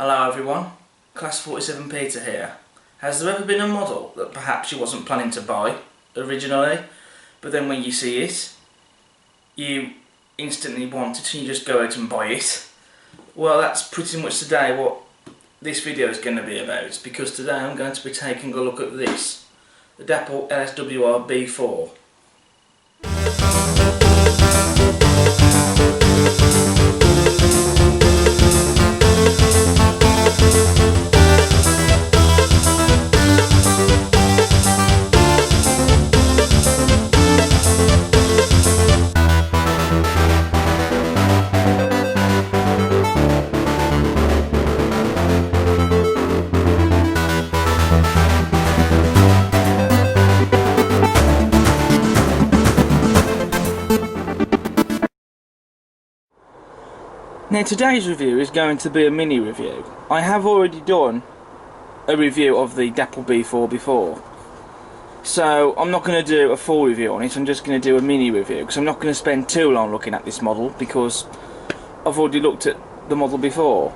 Hello everyone, Class 47 Peter here. Has there ever been a model that perhaps you wasn't planning to buy originally, but then when you see it, you instantly want it and you just go out and buy it? Well, that's pretty much today what this video is going to be about, because today I'm going to be taking a look at this, the Dapol LSWR B4. Now today's review is going to be a mini review. I have already done a review of the Dapol B4 before, so I'm not going to do a full review on it. I'm just going to do a mini review because I'm not going to spend too long looking at this model because I've already looked at the model before.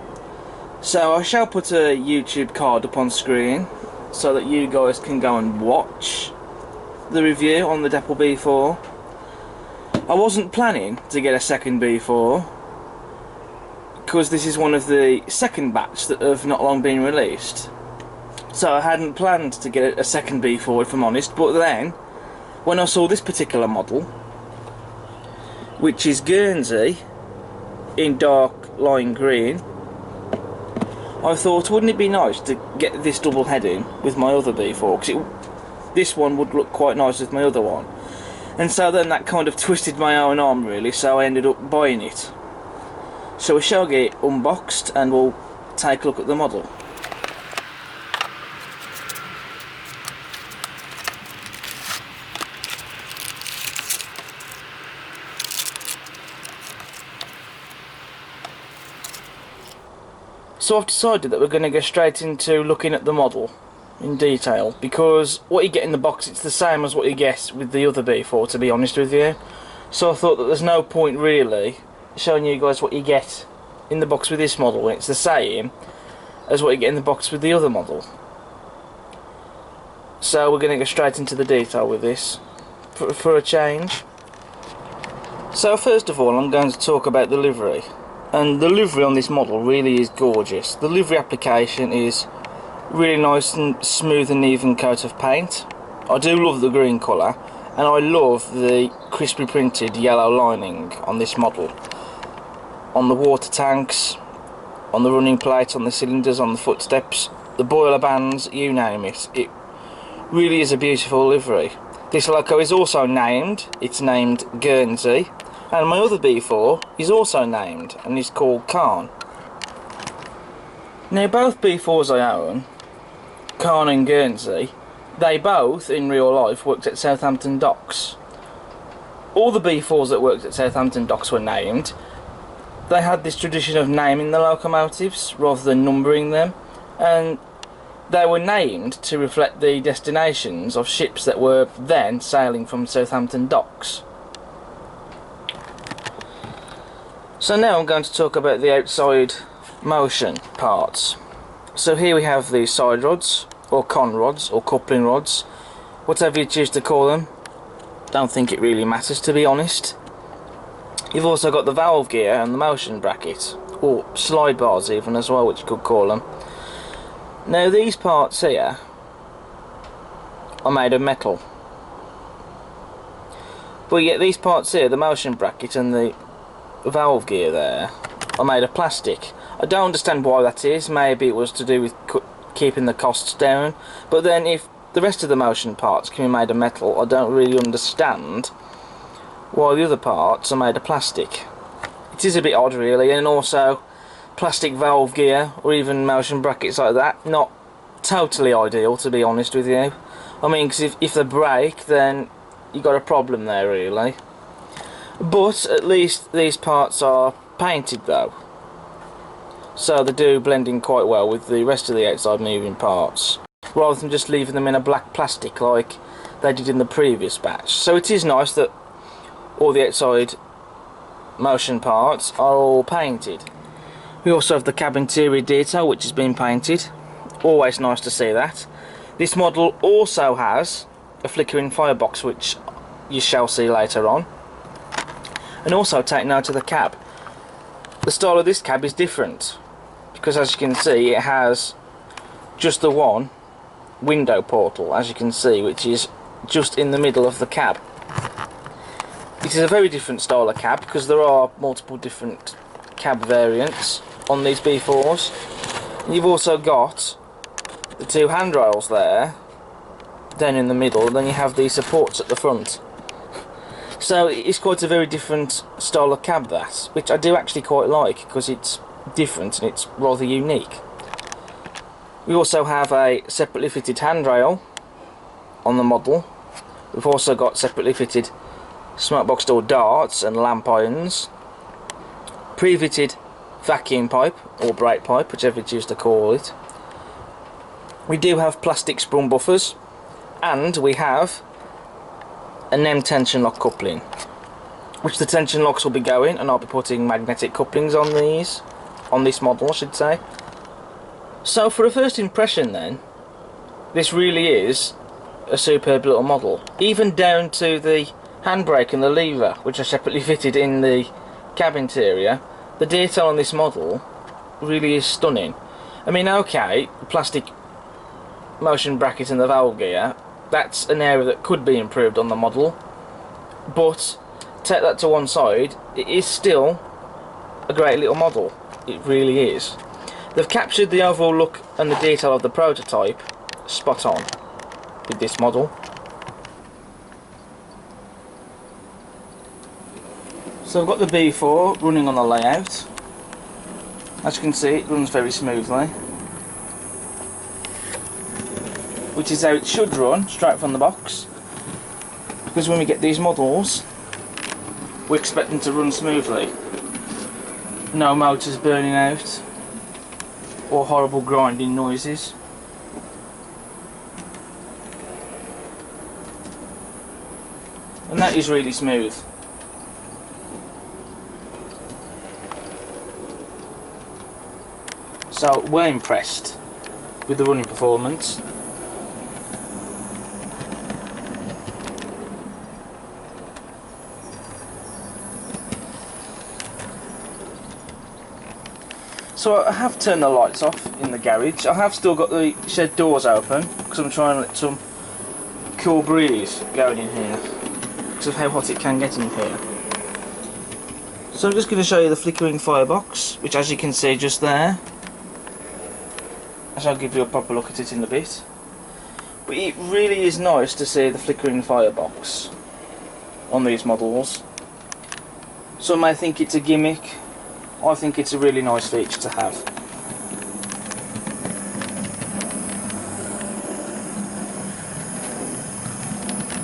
So I shall put a YouTube card up on screen so that you guys can go and watch the review on the Dapol B4. I wasn't planning to get a second B4 because this is one of the second batch that have not long been released, so I hadn't planned to get a second B4 if I'm honest. But then when I saw this particular model, which is Guernsey in dark lime green, I thought, wouldn't it be nice to get this double heading with my other B4, because this one would look quite nice with my other one. And so then that kind of twisted my own arm really, so I ended up buying it. So we shall get it unboxed and we'll take a look at the model. So I've decided that we're going to go straight into looking at the model in detail, because what you get in the box, it's the same as what you get with the other B4, to be honest with you. So I thought that there's no point really showing you guys what you get in the box with this model when it's the same as what you get in the box with the other model. So we're going to go straight into the detail with this for a change. So first of all, I'm going to talk about the livery, and the livery on this model really is gorgeous. The livery application is really nice and smooth and even coat of paint. I do love the green colour, and I love the crispy printed yellow lining on this model. On the water tanks, on the running plates, on the cylinders, on the footsteps, the boiler bands, you name it. It really is a beautiful livery. This loco is also named, it's named Guernsey, and my other B4 is also named and is called Cairn. Now both B4s I own, Cairn and Guernsey, they both in real life worked at Southampton Docks. All the B4s that worked at Southampton Docks were named. They had this tradition of naming the locomotives rather than numbering them, and they were named to reflect the destinations of ships that were then sailing from Southampton Docks. So now I'm going to talk about the outside motion parts. So here we have the side rods, or con rods, or coupling rods, whatever you choose to call them. Don't think it really matters, to be honest. You've also got the valve gear and the motion bracket, or slide bars even as well, which you could call them. Now these parts here are made of metal, but yet these parts here, the motion bracket and the valve gear there, are made of plastic. I don't understand why that is. Maybe it was to do with keeping the costs down, but then if the rest of the motion parts can be made of metal, I don't really understand while the other parts are made of plastic. It is a bit odd really, and also plastic valve gear or even motion brackets like that, not totally ideal, to be honest with you. I mean, because if they break, then you've got a problem there really. But at least these parts are painted though, so they do blend in quite well with the rest of the outside moving parts, rather than just leaving them in a black plastic like they did in the previous batch. So it is nice that all the outside motion parts are all painted. We also have the cab interior detail, which has been painted. Always nice to see that. This model also has a flickering firebox, which you shall see later on. And also take note of the cab. The style of this cab is different, because as you can see it has just the one window portal, as you can see, which is just in the middle of the cab. It is a very different style of cab, because there are multiple different cab variants on these B4s. You've also got the two handrails there down in the middle, and then you have these supports at the front. So it's quite a very different style of cab, that, which I do actually quite like, because it's different and it's rather unique. We also have a separately fitted handrail on the model. We've also got separately fitted smoke box door darts and lamp irons, pre-fitted vacuum pipe or brake pipe, whichever you choose to call it. We do have plastic sprung buffers, and we have an M tension lock coupling, which the tension locks will be going, and I'll be putting magnetic couplings on these, on this model I should say. So for a first impression then, this really is a superb little model, even down to the handbrake and the lever, which are separately fitted in the cab interior. The detail on this model really is stunning. I mean, okay, the plastic motion bracket and the valve gear, that's an area that could be improved on the model, but take that to one side, it is still a great little model. It really is. They've captured the overall look and the detail of the prototype spot on with this model. So I've got the B4 running on the layout. As you can see, it runs very smoothly, which is how it should run, straight from the box, because when we get these models we expect them to run smoothly. No motors burning out or horrible grinding noises. And that is really smooth. So we're impressed with the running performance. So I have turned the lights off in the garage. I have still got the shed doors open because I'm trying to let some cool breeze going in here because of how hot it can get in here. So I'm just going to show you the flickering firebox, which as you can see just there, I shall give you a proper look at it in a bit. But it really is nice to see the flickering firebox on these models. Some may think it's a gimmick. I think it's a really nice feature to have.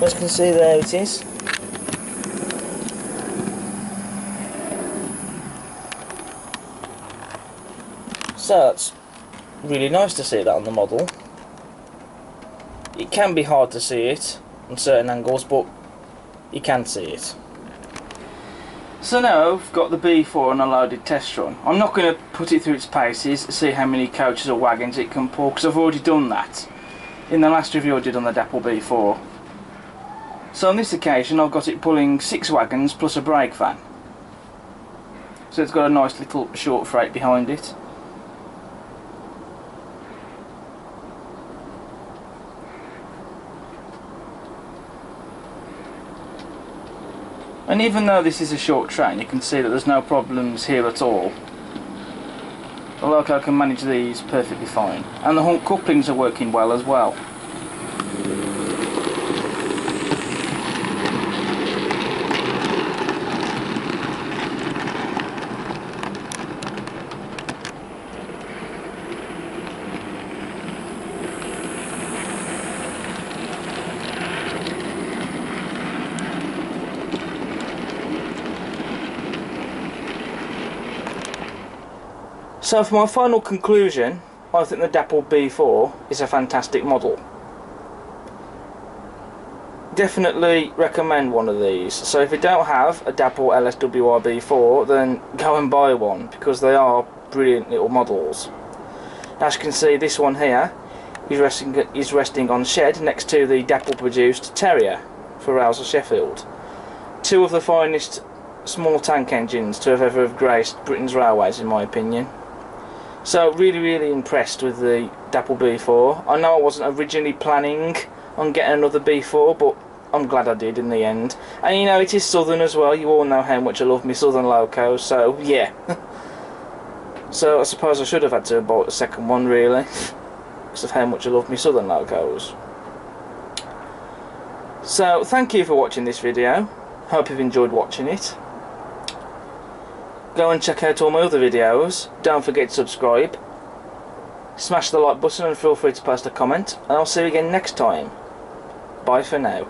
As you can see, there it is. So it's really nice to see that on the model. It can be hard to see it on certain angles, but you can see it. So now I've got the B4 on a loaded test run. I'm not going to put it through its paces to see how many coaches or wagons it can pull, because I've already done that in the last review I did on the Dapol B4. So on this occasion I've got it pulling 6 wagons plus a brake van. So it's got a nice little short freight behind it. And even though this is a short train, you can see that there's no problems here at all. The loco can manage these perfectly fine. And the hump couplings are working well as well. So for my final conclusion, I think the Dapol B4 is a fantastic model. definitely recommend one of these. So if you don't have a Dapol LSWR B4, then go and buy one, because they are brilliant little models. As you can see, this one here is resting on shed next to the Dapol produced Terrier for Rails of Sheffield. Two of the finest small tank engines to have ever graced Britain's railways, in my opinion. So really impressed with the Dapol B4. I know I wasn't originally planning on getting another B4, but I'm glad I did in the end. And you know, it is southern as well. You all know how much I love me southern locos, so yeah. So I suppose I should have had to have bought a second one, really, because of how much I love me southern locos. So thank you for watching this video. Hope you've enjoyed watching it. Go and check out all my other videos. Don't forget to subscribe. Smash the like button and feel free to post a comment. And I'll see you again next time. Bye for now.